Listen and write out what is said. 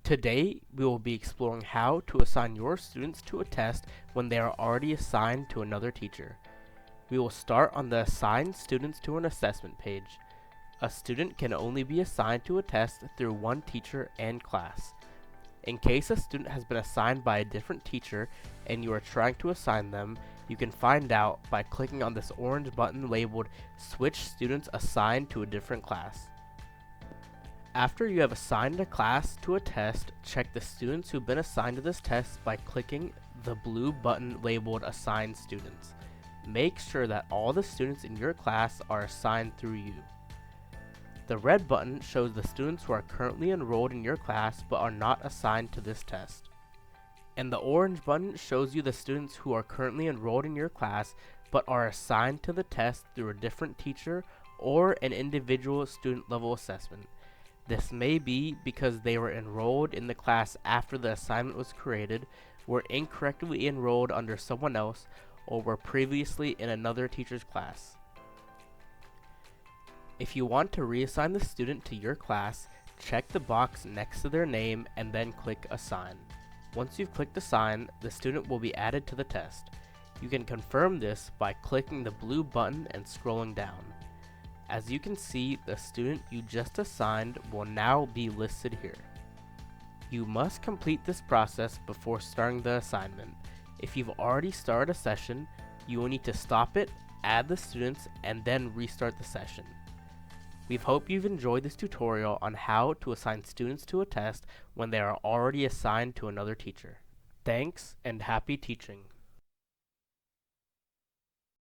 Today, we will be exploring how to assign your students to a test when they are already assigned to another teacher. We will start on the Assign Students to an Assessment page. A student can only be assigned to a test through one teacher and class. In case a student has been assigned by a different teacher and you are trying to assign them, you can find out by clicking on this orange button labeled Switch Students Assigned to a Different Class. After you have assigned a class to a test, check the students who've been assigned to this test by clicking the blue button labeled Assign Students. Make sure that all the students in your class are assigned through you. The red button shows the students who are currently enrolled in your class but are not assigned to this test. And the orange button shows you the students who are currently enrolled in your class but are assigned to the test through a different teacher or an individual student level assessment. This may be because they were enrolled in the class after the assignment was created, were incorrectly enrolled under someone else, or were previously in another teacher's class. If you want to reassign the student to your class, check the box next to their name and then click Assign. Once you've clicked Assign, the student will be added to the test. You can confirm this by clicking the blue button and scrolling down. As you can see, the student you just assigned will now be listed here. You must complete this process before starting the assignment. If you've already started a session, you will need to stop it, add the students, and then restart the session. We hope you've enjoyed this tutorial on how to assign students to a test when they are already assigned to another teacher. Thanks and happy teaching.